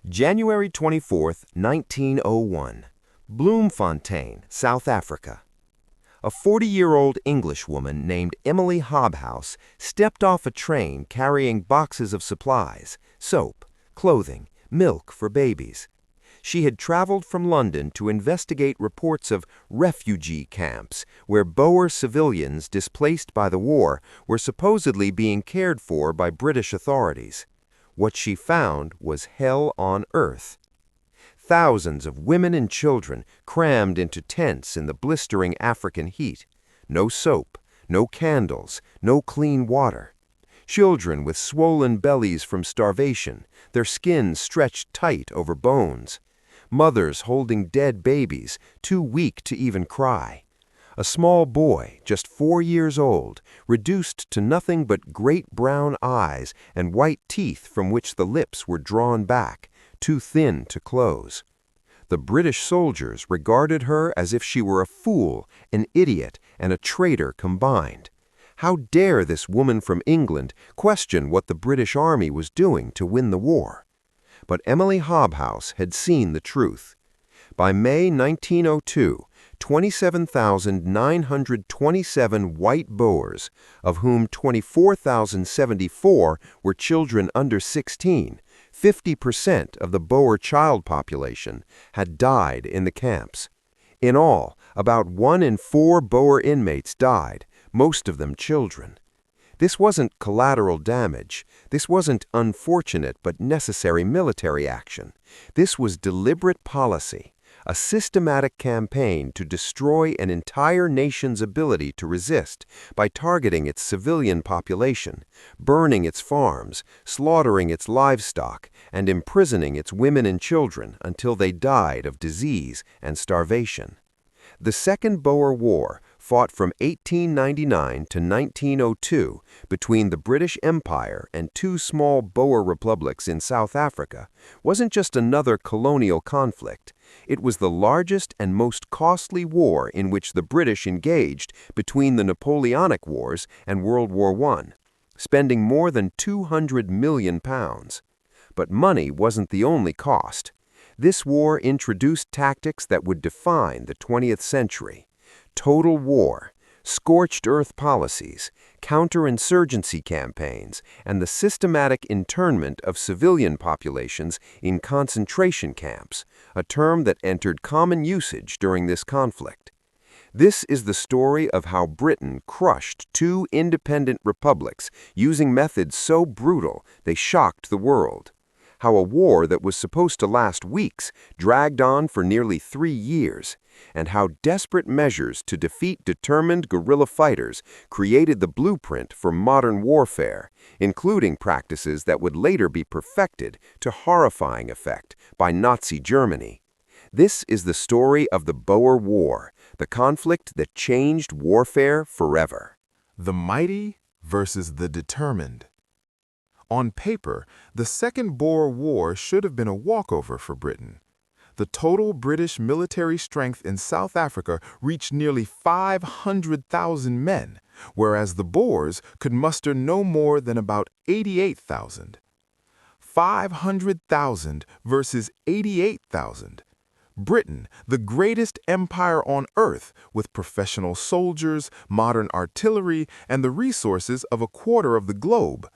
January 24, 1901. Bloemfontein, South Africa. A 40-year-old Englishwoman named Emily Hobhouse stepped off a train carrying boxes of supplies, soap, clothing, milk for babies. She had traveled from London to investigate reports of refugee camps where Boer civilians displaced by the war were supposedly being cared for by British authorities. What she found was hell on earth. Thousands of women and children crammed into tents in the blistering African heat. No soap, no candles, no clean water. Children with swollen bellies from starvation, their skins stretched tight over bones. Mothers holding dead babies, too weak to even cry. A small boy, just 4 years old, reduced to nothing but great brown eyes and white teeth from which the lips were drawn back, too thin to close. The British soldiers regarded her as if she were a fool, an idiot, and a traitor combined. How dare this woman from England question what the British Army was doing to win the war? But Emily Hobhouse had seen the truth. By May 1902, 27,927 white Boers, of whom 24,074 were children under 16, 50% of the Boer child population, had died in the camps. In all, about 1 in 4 Boer inmates died, most of them children. This wasn't collateral damage. This wasn't unfortunate but necessary military action. This was deliberate policy, a systematic campaign to destroy an entire nation's ability to resist by targeting its civilian population, burning its farms, slaughtering its livestock, and imprisoning its women and children until they died of disease and starvation. The Second Boer War, fought from 1899 to 1902 between the British Empire and 2 small Boer republics in South Africa, wasn't just another colonial conflict. It was the largest and most costly war in which the British engaged between the Napoleonic Wars and World War I, spending more than £200 million. But money wasn't the only cost. This war introduced tactics that would define the 20th century. Total war, scorched earth policies, counterinsurgency campaigns, and the systematic internment of civilian populations in concentration camps, a term that entered common usage during this conflict. This is the story of how Britain crushed 2 independent republics using methods so brutal they shocked the world. How a war that was supposed to last weeks dragged on for nearly 3 years, and how desperate measures to defeat determined guerrilla fighters created the blueprint for modern warfare, including practices that would later be perfected to horrifying effect by Nazi Germany. This is the story of the Boer War, the conflict that changed warfare forever. The mighty versus the determined. On paper, the Second Boer War should have been a walkover for Britain. The total British military strength in South Africa reached nearly 500,000 men, whereas the Boers could muster no more than about 88,000. 500,000 versus 88,000. Britain, the greatest empire on earth, with professional soldiers, modern artillery, and the resources of a quarter of the globe,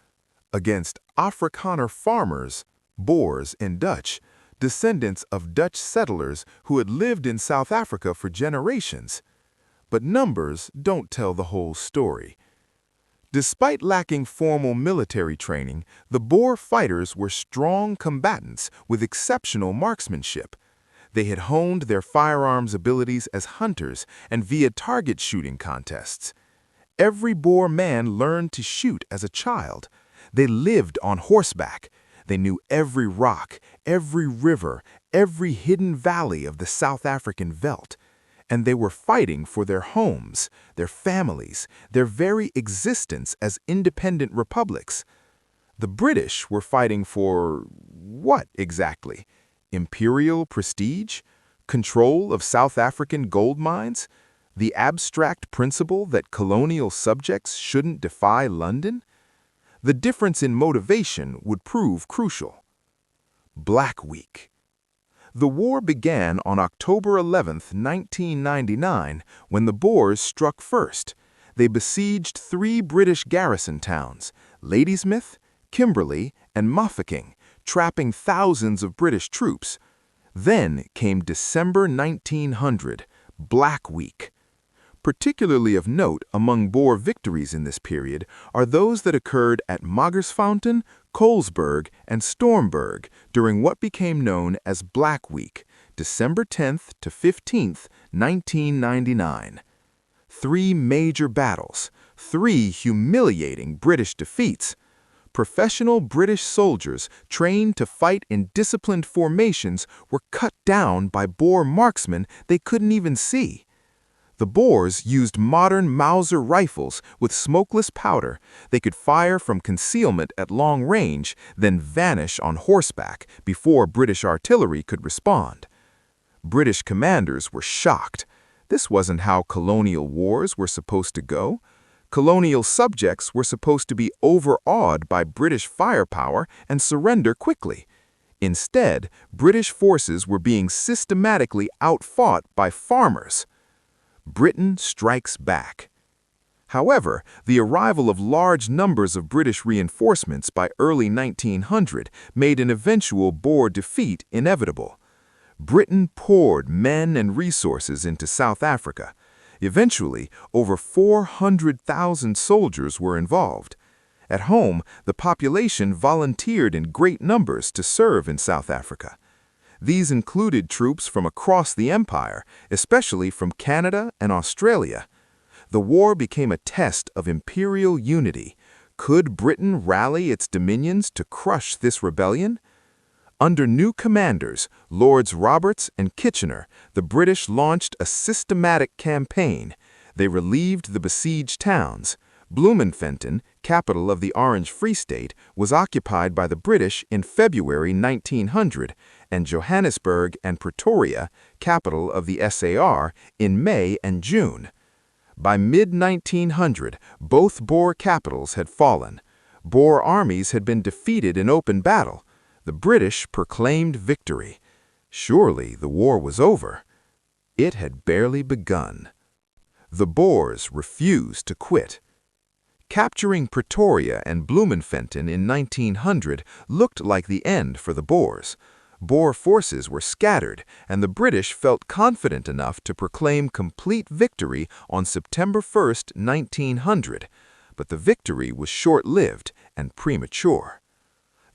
against Afrikaner farmers, Boers in Dutch, descendants of Dutch settlers who had lived in South Africa for generations. But numbers don't tell the whole story. Despite lacking formal military training, the Boer fighters were strong combatants with exceptional marksmanship. They had honed their firearms abilities as hunters and via target shooting contests. Every Boer man learned to shoot as a child. They lived on horseback. They knew every rock, every river, every hidden valley of the South African veldt. And they were fighting for their homes, their families, their very existence as independent republics. The British were fighting for what exactly? Imperial prestige? Control of South African gold mines? The abstract principle that colonial subjects shouldn't defy London? The difference in motivation would prove crucial. Black Week. The war began on October 11, 1999, when the Boers struck first. They besieged 3 British garrison towns, Ladysmith, Kimberley, and Mafeking, trapping thousands of British troops. Then came December 1900, Black Week. Particularly of note among Boer victories in this period are those that occurred at Magersfontein, Colesberg, and Stormberg during what became known as Black Week, December 10th to 15th, 1999. 3 major battles, 3 humiliating British defeats. Professional British soldiers trained to fight in disciplined formations were cut down by Boer marksmen they couldn't even see. The Boers used modern Mauser rifles with smokeless powder. They could fire from concealment at long range, then vanish on horseback before British artillery could respond. British commanders were shocked. This wasn't how colonial wars were supposed to go. Colonial subjects were supposed to be overawed by British firepower and surrender quickly. Instead, British forces were being systematically outfought by farmers. Britain strikes back. However, the arrival of large numbers of British reinforcements by early 1900 made an eventual Boer defeat inevitable. Britain poured men and resources into South Africa. Eventually, over 400,000 soldiers were involved. At home, the population volunteered in great numbers to serve in South Africa. These included troops from across the empire, especially from Canada and Australia. The war became a test of imperial unity. Could Britain rally its dominions to crush this rebellion? Under new commanders, Lords Roberts and Kitchener, the British launched a systematic campaign. They relieved the besieged towns. Bloemfontein, capital of the Orange Free State, was occupied by the British in February 1900, and Johannesburg and Pretoria, capital of the SAR, in May and June. By mid-1900, both Boer capitals had fallen. Boer armies had been defeated in open battle. The British proclaimed victory. Surely the war was over. It had barely begun. The Boers refused to quit. Capturing Pretoria and Bloemfontein in 1900 looked like the end for the Boers. Boer forces were scattered, and the British felt confident enough to proclaim complete victory on September 1, 1900. But the victory was short-lived and premature.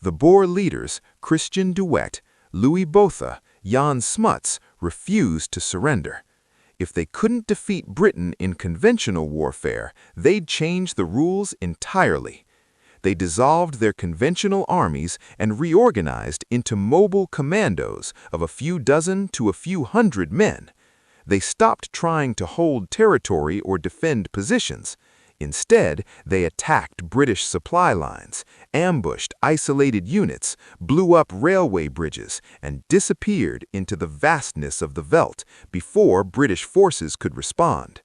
The Boer leaders, Christian de Wet, Louis Botha, Jan Smuts, refused to surrender. If they couldn't defeat Britain in conventional warfare, they'd change the rules entirely. They dissolved their conventional armies and reorganized into mobile commandos of a few dozen to a few hundred men. They stopped trying to hold territory or defend positions. Instead, they attacked British supply lines, ambushed isolated units, blew up railway bridges, and disappeared into the vastness of the veldt before British forces could respond.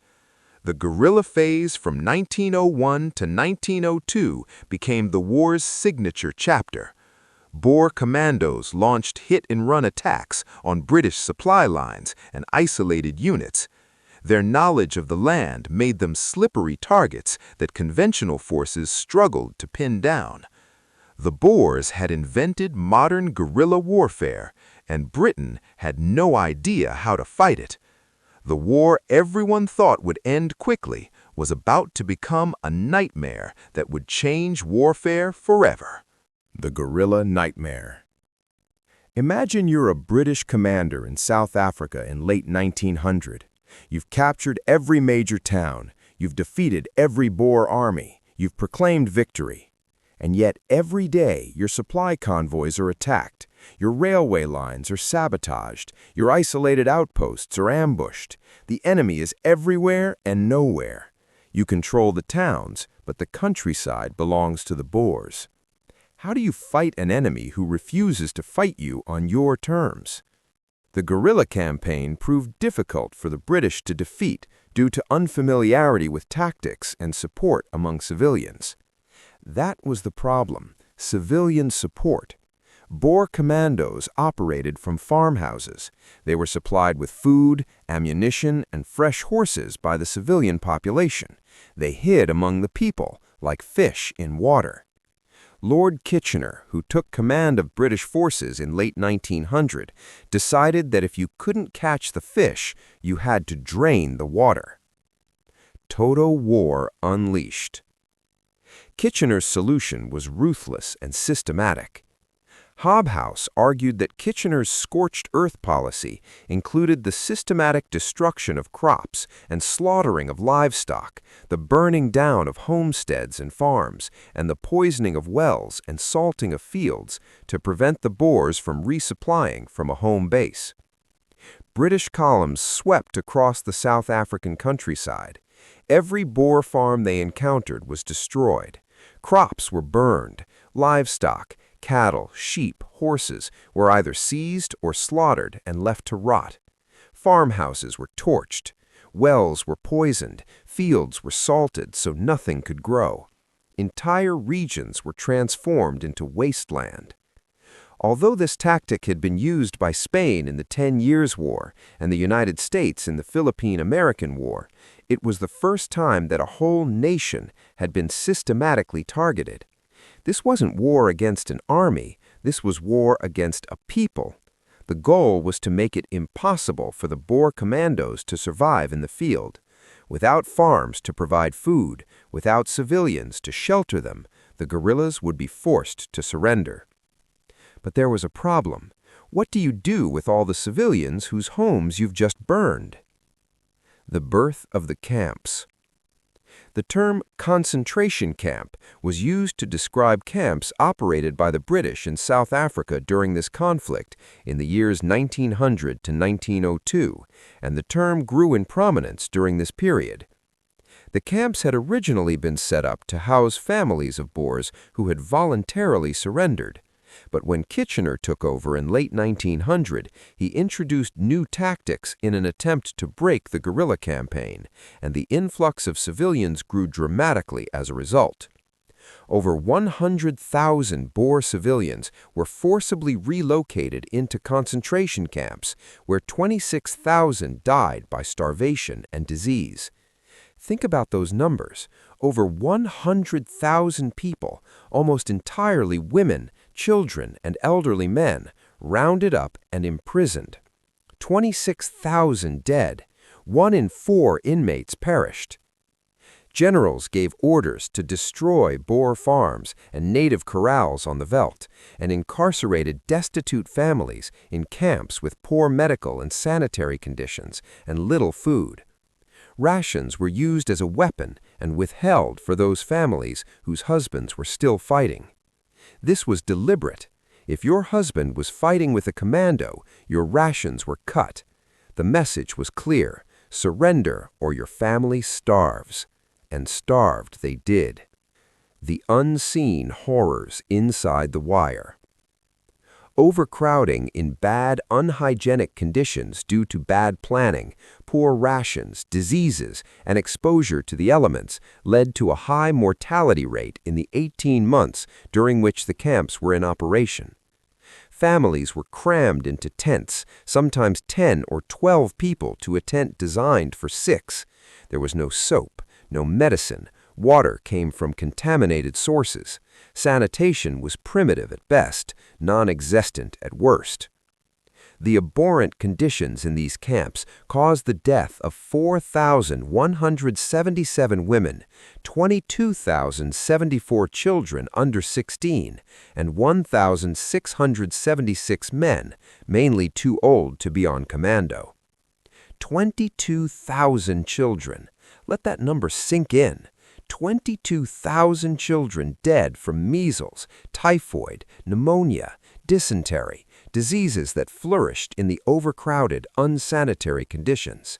The guerrilla phase from 1901 to 1902 became the war's signature chapter. Boer commandos launched hit-and-run attacks on British supply lines and isolated units. Their knowledge of the land made them slippery targets that conventional forces struggled to pin down. The Boers had invented modern guerrilla warfare, and Britain had no idea how to fight it. The war everyone thought would end quickly was about to become a nightmare that would change warfare forever. The guerrilla nightmare. Imagine you're a British commander in South Africa in late 1900. You've captured every major town. You've defeated every Boer army. You've proclaimed victory. And yet every day your supply convoys are attacked. Your railway lines are sabotaged. Your isolated outposts are ambushed. The enemy is everywhere and nowhere. You control the towns, but the countryside belongs to the Boers. How do you fight an enemy who refuses to fight you on your terms? The guerrilla campaign proved difficult for the British to defeat due to unfamiliarity with tactics and support among civilians. That was the problem, civilian support. Boer commandos operated from farmhouses. They were supplied with food, ammunition, and fresh horses by the civilian population. They hid among the people, like fish in water. Lord Kitchener, who took command of British forces in late 1900, decided that if you couldn't catch the fish, you had to drain the water. Total War unleashed. Kitchener's solution was ruthless and systematic. Hobhouse argued that Kitchener's scorched earth policy included the systematic destruction of crops and slaughtering of livestock, the burning down of homesteads and farms, and the poisoning of wells and salting of fields to prevent the Boers from resupplying from a home base. British columns swept across the South African countryside. Every Boer farm they encountered was destroyed. Crops were burned, livestock, cattle, sheep, horses were either seized or slaughtered and left to rot. Farmhouses were torched. Wells were poisoned. Fields were salted so nothing could grow. Entire regions were transformed into wasteland. Although this tactic had been used by Spain in the 10 Years' War and the United States in the Philippine-American War, it was the first time that a whole nation had been systematically targeted. This wasn't war against an army, this was war against a people. The goal was to make it impossible for the Boer commandos to survive in the field. Without farms to provide food, without civilians to shelter them, the guerrillas would be forced to surrender. But there was a problem. What do you do with all the civilians whose homes you've just burned? The birth of the camps. The term concentration camp was used to describe camps operated by the British in South Africa during this conflict in the years 1900 to 1902, and the term grew in prominence during this period. The camps had originally been set up to house families of Boers who had voluntarily surrendered. But when Kitchener took over in late 1900, he introduced new tactics in an attempt to break the guerrilla campaign, and the influx of civilians grew dramatically as a result. Over 100,000 Boer civilians were forcibly relocated into concentration camps, where 26,000 died by starvation and disease. Think about those numbers. Over 100,000 people, almost entirely women, children, and elderly men, rounded up and imprisoned. 26,000 dead. 1 in 4 inmates perished. Generals gave orders to destroy Boer farms and native corrals on the veldt, and incarcerated destitute families in camps with poor medical and sanitary conditions and little food. Rations were used as a weapon and withheld for those families whose husbands were still fighting. This was deliberate. If your husband was fighting with a commando, your rations were cut. The message was clear: surrender or your family starves. And starved they did. The unseen horrors inside the wire. Overcrowding in bad, unhygienic conditions due to bad planning, poor rations, diseases, and exposure to the elements led to a high mortality rate in the 18 months during which the camps were in operation. Families were crammed into tents, sometimes 10 or 12 people to a tent designed for 6. There was no soap, no medicine. Water came from contaminated sources. Sanitation was primitive at best, non-existent at worst. The abhorrent conditions in these camps caused the death of 4,177 women, 22,074 children under 16, and 1,676 men, mainly too old to be on commando. 22,000 children. Let that number sink in. 22,000 children dead from measles, typhoid, pneumonia, dysentery, diseases that flourished in the overcrowded, unsanitary conditions.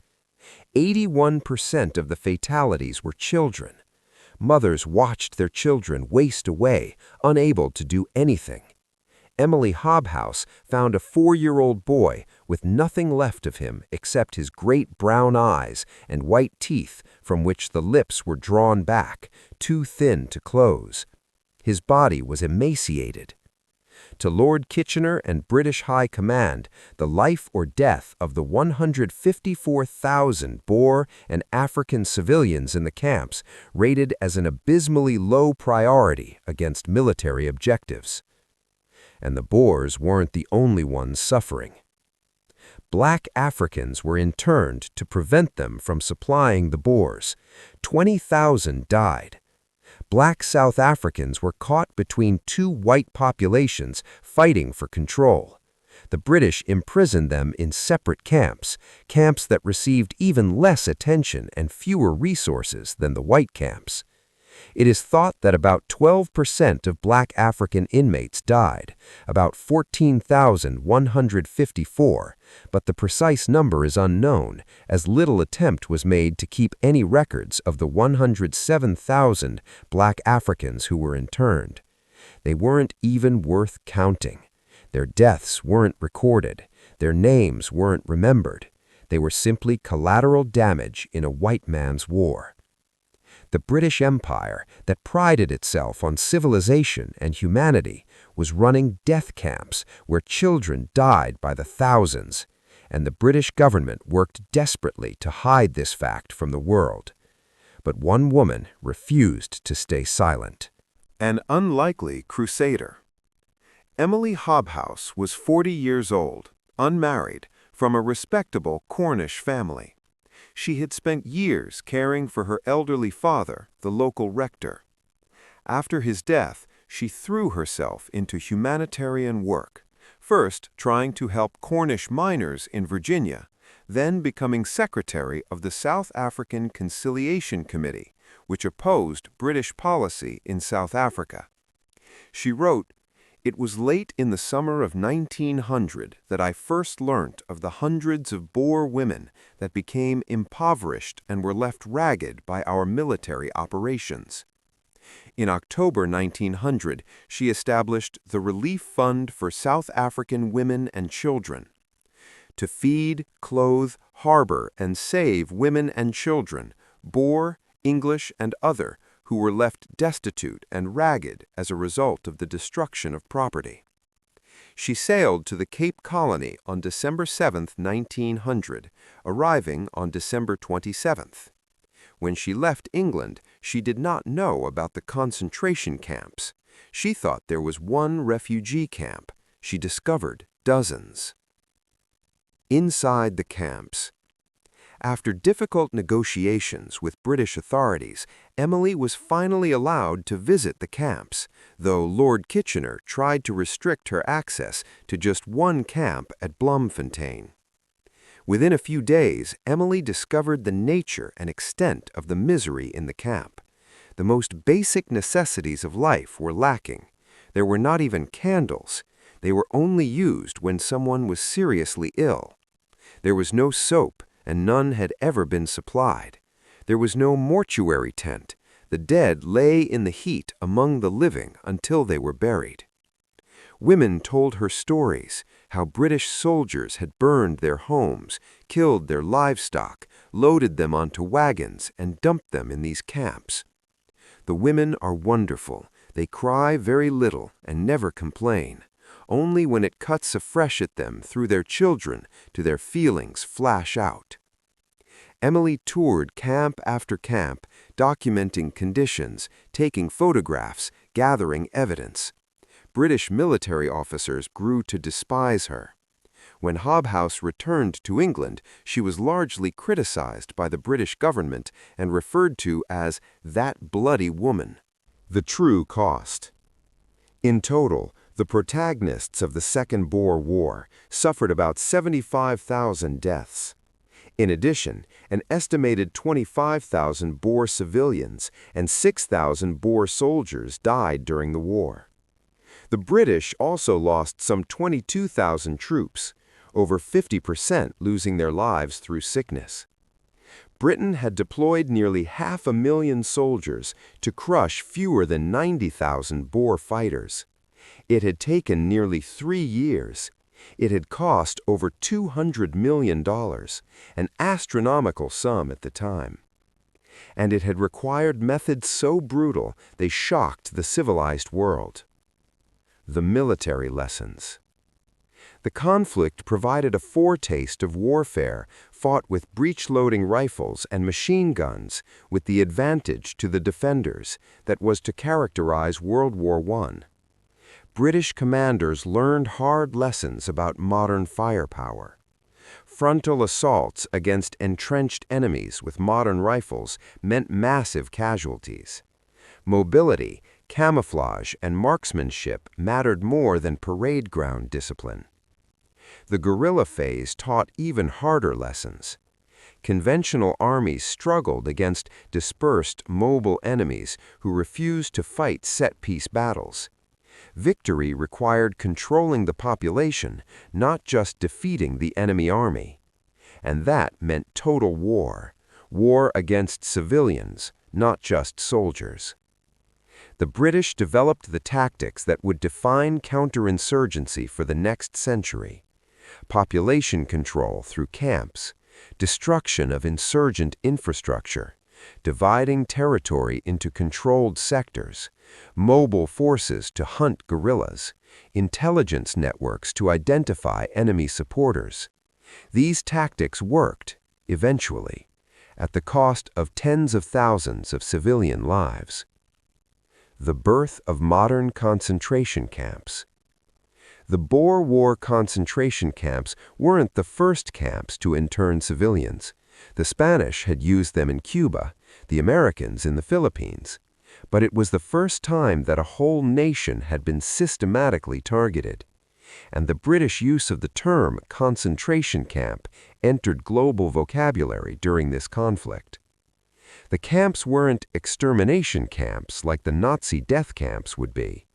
81% of the fatalities were children. Mothers watched their children waste away, unable to do anything. Emily Hobhouse found a 4-year-old boy with nothing left of him except his great brown eyes and white teeth from which the lips were drawn back, too thin to close. His body was emaciated. to Lord Kitchener and British High Command the life or death of the 154,000 Boer and African civilians in the camps, rated as an abysmally low priority against military objectives. And the Boers weren't the only ones suffering. Black Africans were interned to prevent them from supplying the Boers. 20,000 died. Black South Africans were caught between two white populations fighting for control. The British imprisoned them in separate camps, camps that received even less attention and fewer resources than the white camps. It is thought that about 12% of black African inmates died, about 14,154, but the precise number is unknown, as little attempt was made to keep any records of the 107,000 black Africans who were interned. They weren't even worth counting. Their deaths weren't recorded. Their names weren't remembered. They were simply collateral damage in a white man's war. The British Empire, that prided itself on civilization and humanity, was running death camps where children died by the thousands, and the British government worked desperately to hide this fact from the world. But one woman refused to stay silent. An unlikely crusader. Emily Hobhouse was 40 years old, unmarried, from a respectable Cornish family. She had spent years caring for her elderly father, the local rector. After his death, she threw herself into humanitarian work, first trying to help Cornish miners in Virginia, then becoming secretary of the South African Conciliation Committee, which opposed British policy in South Africa. She wrote, "It was late in the summer of 1900 that I first learnt of the hundreds of Boer women that became impoverished and were left ragged by our military operations. In October 1900, she established the Relief Fund for South African Women and Children. To feed, clothe, harbor, and save women and children, Boer, English, and other, who were left destitute and ragged as a result of the destruction of property." She sailed to the Cape Colony on December 7, 1900, arriving on December 27. When she left England, she did not know about the concentration camps. She thought there was one refugee camp. She discovered dozens. Inside the camps. After difficult negotiations with British authorities, Emily was finally allowed to visit the camps, though Lord Kitchener tried to restrict her access to just one camp at Bloemfontein. Within a few days, Emily discovered the nature and extent of the misery in the camp. The most basic necessities of life were lacking. There were not even candles. They were only used when someone was seriously ill. There was no soap, and none had ever been supplied. There was no mortuary tent. The dead lay in the heat among the living until they were buried. Women told her stories, how British soldiers had burned their homes, killed their livestock, loaded them onto wagons, and dumped them in these camps. The women are wonderful. They cry very little and never complain. Only when it cuts afresh at them through their children do their feelings flash out. Emily toured camp after camp, documenting conditions, taking photographs, gathering evidence. British military officers grew to despise her. When Hobhouse returned to England, she was largely criticized by the British government and referred to as "that bloody woman." The true cost. In total, the protagonists of the Second Boer War suffered about 75,000 deaths. In addition, an estimated 25,000 Boer civilians and 6,000 Boer soldiers died during the war. The British also lost some 22,000 troops, over 50% losing their lives through sickness. Britain had deployed nearly 500,000 soldiers to crush fewer than 90,000 Boer fighters. It had taken nearly 3 years. It had cost over $200 million, an astronomical sum at the time. And it had required methods so brutal they shocked the civilized world. The military lessons. The conflict provided a foretaste of warfare fought with breech-loading rifles and machine guns with the advantage to the defenders that was to characterize World War I. British commanders learned hard lessons about modern firepower. Frontal assaults against entrenched enemies with modern rifles meant massive casualties. Mobility, camouflage, and marksmanship mattered more than parade ground discipline. The guerrilla phase taught even harder lessons. Conventional armies struggled against dispersed, mobile enemies who refused to fight set-piece battles. Victory required controlling the population, not just defeating the enemy army. And that meant total war, war against civilians, not just soldiers. The British developed the tactics that would define counterinsurgency for the next century. Population control through camps, destruction of insurgent infrastructure, dividing territory into controlled sectors, mobile forces to hunt guerrillas, intelligence networks to identify enemy supporters. These tactics worked, eventually, at the cost of tens of thousands of civilian lives. The birth of modern concentration camps. The Boer War concentration camps weren't the first camps to intern civilians. The Spanish had used them in Cuba, the Americans in the Philippines. But it was the first time that a whole nation had been systematically targeted. And the British use of the term concentration camp entered global vocabulary during this conflict. The camps weren't extermination camps like the Nazi death camps would be.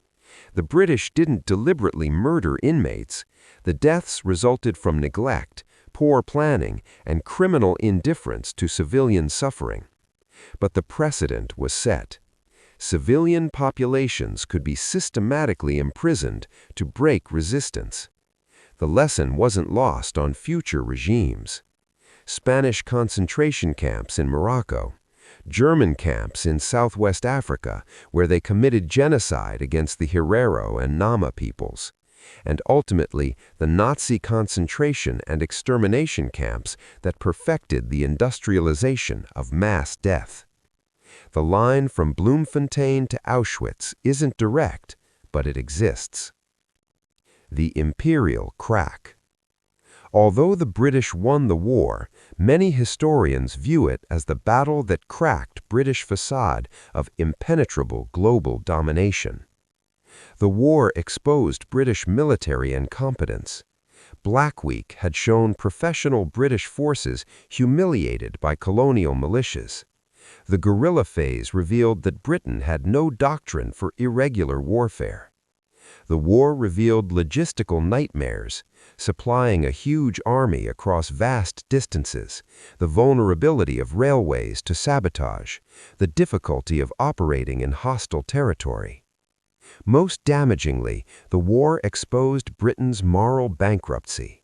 The British didn't deliberately murder inmates. The deaths resulted from neglect, poor planning, and criminal indifference to civilian suffering. But the precedent was set. Civilian populations could be systematically imprisoned to break resistance. The lesson wasn't lost on future regimes. Spanish concentration camps in Morocco, German camps in Southwest Africa, where they committed genocide against the Herero and Nama peoples, and ultimately the Nazi concentration and extermination camps that perfected the industrialization of mass death. The line from Bloemfontein to Auschwitz isn't direct, but it exists. The imperial crack. Although the British won the war, many historians view it as the battle that cracked British facade of impenetrable global domination. The war exposed British military incompetence. Black Week had shown professional British forces humiliated by colonial militias. The guerrilla phase revealed that Britain had no doctrine for irregular warfare. The war revealed logistical nightmares, supplying a huge army across vast distances, the vulnerability of railways to sabotage, the difficulty of operating in hostile territory. Most damagingly, the war exposed Britain's moral bankruptcy.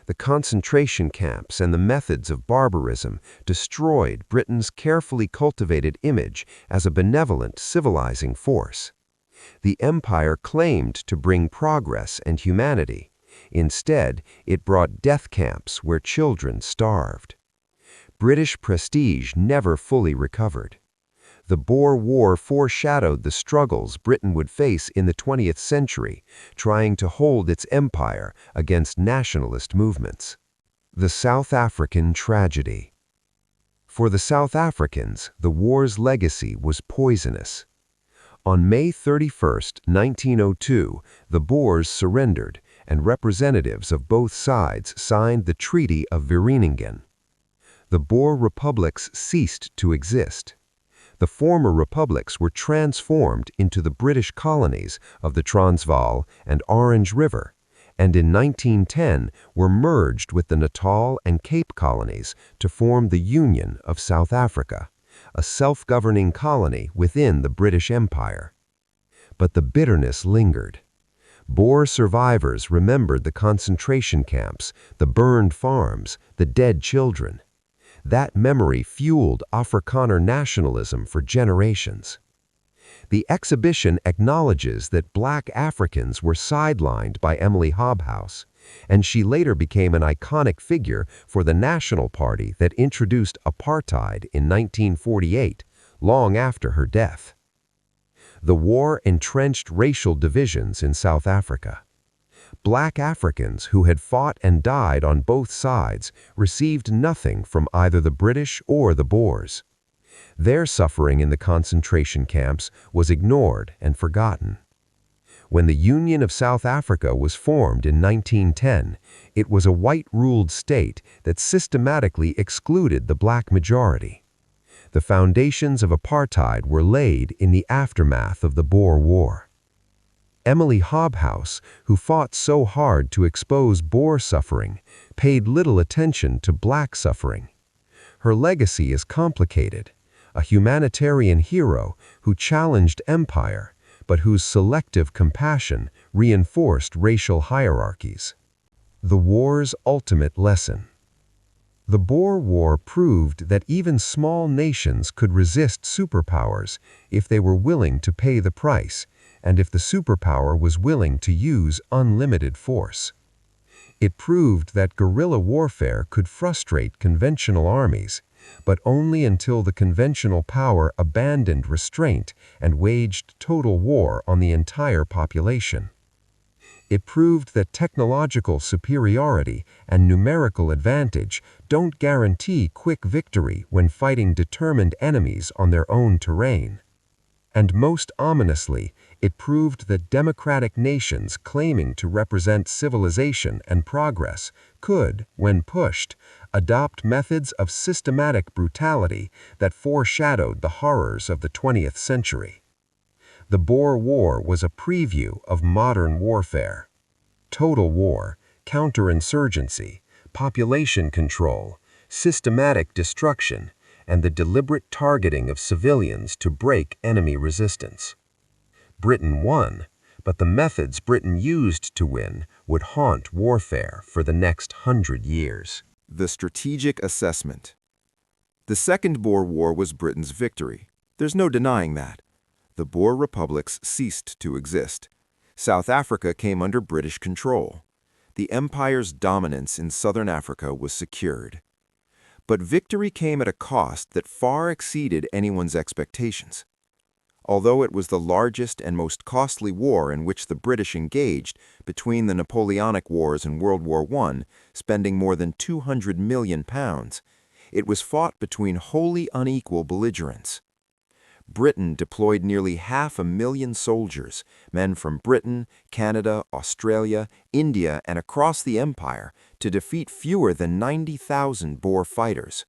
The concentration camps and the methods of barbarism destroyed Britain's carefully cultivated image as a benevolent, civilizing force. The empire claimed to bring progress and humanity. Instead, it brought death camps where children starved. British prestige never fully recovered. The Boer War foreshadowed the struggles Britain would face in the 20th century, trying to hold its empire against nationalist movements. The South African tragedy. For the South Africans, the war's legacy was poisonous. On May 31, 1902, the Boers surrendered, and representatives of both sides signed the Treaty of Vereeniging. The Boer republics ceased to exist. The former republics were transformed into the British colonies of the Transvaal and Orange River, and in 1910 were merged with the Natal and Cape colonies to form the Union of South Africa, a self-governing colony within the British Empire. But the bitterness lingered. Boer survivors remembered the concentration camps, the burned farms, the dead children. That memory fueled Afrikaner nationalism for generations. The exhibition acknowledges that black Africans were sidelined by Emily Hobhouse, and she later became an iconic figure for the National Party that introduced apartheid in 1948, long after her death. The war entrenched racial divisions in South Africa. Black Africans who had fought and died on both sides received nothing from either the British or the Boers. Their suffering in the concentration camps was ignored and forgotten. When the Union of South Africa was formed in 1910, it was a white-ruled state that systematically excluded the black majority. The foundations of apartheid were laid in the aftermath of the Boer War. Emily Hobhouse, who fought so hard to expose Boer suffering, paid little attention to black suffering. Her legacy is complicated. A humanitarian hero who challenged empire, but whose selective compassion reinforced racial hierarchies. The war's ultimate lesson. The Boer War proved that even small nations could resist superpowers if they were willing to pay the price, and if the superpower was willing to use unlimited force. It proved that guerrilla warfare could frustrate conventional armies, but only until the conventional power abandoned restraint and waged total war on the entire population. It proved that technological superiority and numerical advantage don't guarantee quick victory when fighting determined enemies on their own terrain. And most ominously, it proved that democratic nations claiming to represent civilization and progress could, when pushed, adopt methods of systematic brutality that foreshadowed the horrors of the 20th century. The Boer War was a preview of modern warfare. Total war, counterinsurgency, population control, systematic destruction, and the deliberate targeting of civilians to break enemy resistance. Britain won, but the methods Britain used to win would haunt warfare for the next 100 years. The strategic assessment. The Second Boer War was Britain's victory. There's no denying that. The Boer republics ceased to exist. South Africa came under British control. The empire's dominance in southern Africa was secured. But victory came at a cost that far exceeded anyone's expectations. Although it was the largest and most costly war in which the British engaged between the Napoleonic Wars and World War I, spending more than £200 million, it was fought between wholly unequal belligerents. Britain deployed nearly 500,000 soldiers, men from Britain, Canada, Australia, India, and across the empire, to defeat fewer than 90,000 Boer fighters.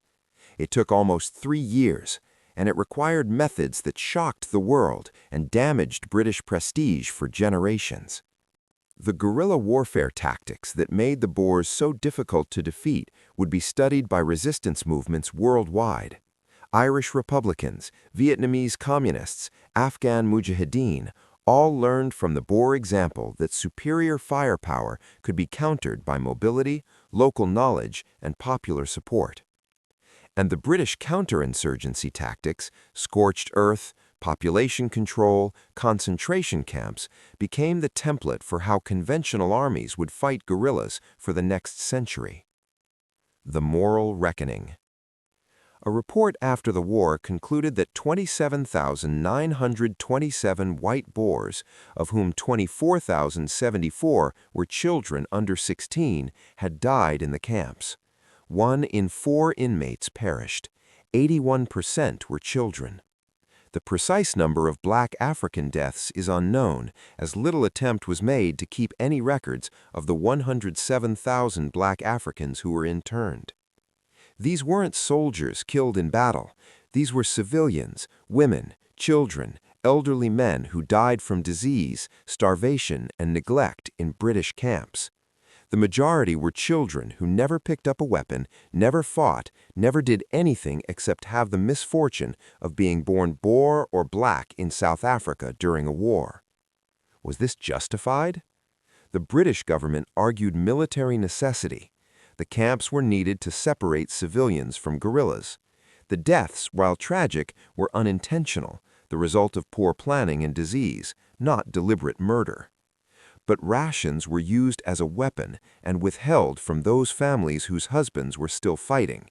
It took almost 3 years, and it required methods that shocked the world and damaged British prestige for generations. The guerrilla warfare tactics that made the Boers so difficult to defeat would be studied by resistance movements worldwide. Irish Republicans, Vietnamese Communists, Afghan Mujahideen all learned from the Boer example that superior firepower could be countered by mobility, local knowledge, and popular support. And the British counterinsurgency tactics, scorched earth, population control, concentration camps, became the template for how conventional armies would fight guerrillas for the next century. The moral reckoning. A report after the war concluded that 27,927 white Boers, of whom 24,074 were children under 16, had died in the camps. 1 in 4 inmates perished. 81% were children. The precise number of black African deaths is unknown, as little attempt was made to keep any records of the 107,000 black Africans who were interned. These weren't soldiers killed in battle. These were civilians, women, children, elderly men who died from disease, starvation, and neglect in British camps. The majority were children who never picked up a weapon, never fought, never did anything except have the misfortune of being born Boer or black in South Africa during a war. Was this justified? The British government argued military necessity. The camps were needed to separate civilians from guerrillas. The deaths, while tragic, were unintentional. the result of poor planning and disease, not deliberate murder. But rations were used as a weapon and withheld from those families whose husbands were still fighting.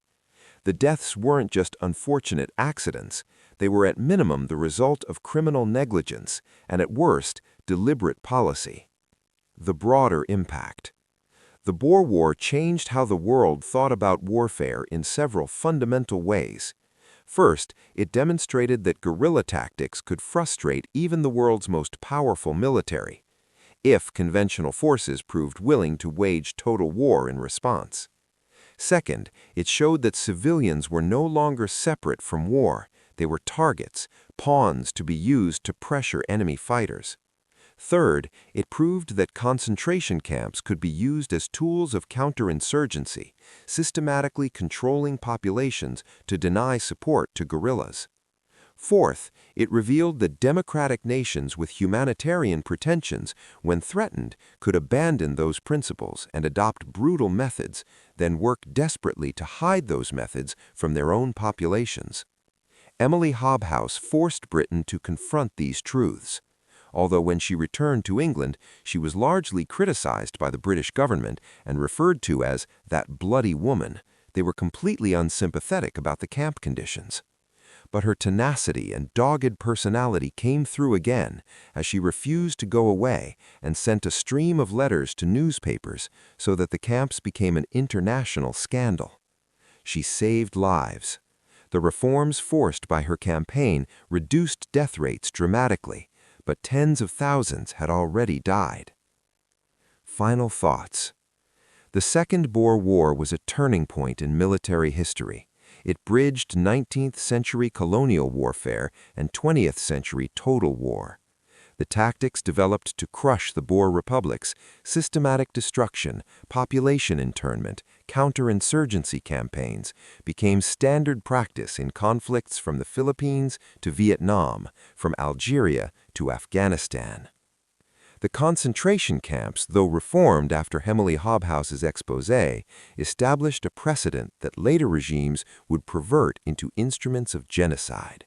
The deaths weren't just unfortunate accidents, they were at minimum the result of criminal negligence and at worst, deliberate policy. The broader impact. The Boer War changed how the world thought about warfare in several fundamental ways. First, it demonstrated that guerrilla tactics could frustrate even the world's most powerful military, if conventional forces proved willing to wage total war in response. Second, it showed that civilians were no longer separate from war. They were targets, pawns to be used to pressure enemy fighters. Third, it proved that concentration camps could be used as tools of counterinsurgency, systematically controlling populations to deny support to guerrillas. Fourth, it revealed that democratic nations with humanitarian pretensions, when threatened, could abandon those principles and adopt brutal methods, then work desperately to hide those methods from their own populations. Emily Hobhouse forced Britain to confront these truths. Although when she returned to England, she was largely criticized by the British government and referred to as that bloody woman, they were completely unsympathetic about the camp conditions. But her tenacity and dogged personality came through again as she refused to go away and sent a stream of letters to newspapers so that the camps became an international scandal. She saved lives. The reforms forced by her campaign reduced death rates dramatically, but tens of thousands had already died. Final thoughts. The Second Boer War was a turning point in military history. It bridged 19th century colonial warfare and 20th century total war. The tactics developed to crush the Boer republics, systematic destruction, population internment, counterinsurgency campaigns, became standard practice in conflicts from the Philippines to Vietnam, from Algeria to Afghanistan. The concentration camps, though reformed after Emily Hobhouse's exposé, established a precedent that later regimes would pervert into instruments of genocide.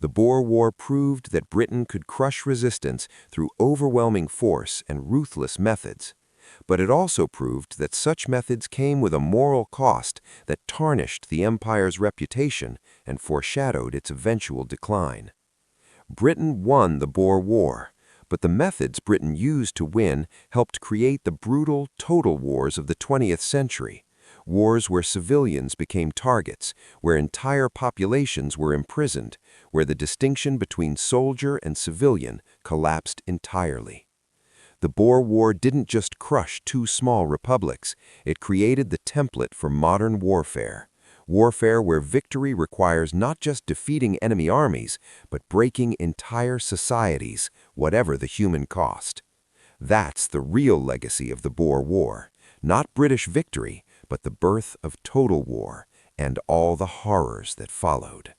The Boer War proved that Britain could crush resistance through overwhelming force and ruthless methods. But it also proved that such methods came with a moral cost that tarnished the empire's reputation and foreshadowed its eventual decline. Britain won the Boer War, but the methods Britain used to win helped create the brutal, total wars of the 20th century. Wars where civilians became targets, where entire populations were imprisoned, where the distinction between soldier and civilian collapsed entirely. The Boer War didn't just crush two small republics, it created the template for modern warfare. Warfare where victory requires not just defeating enemy armies, but breaking entire societies, whatever the human cost. That's the real legacy of the Boer War, not British victory, but the birth of total war and all the horrors that followed.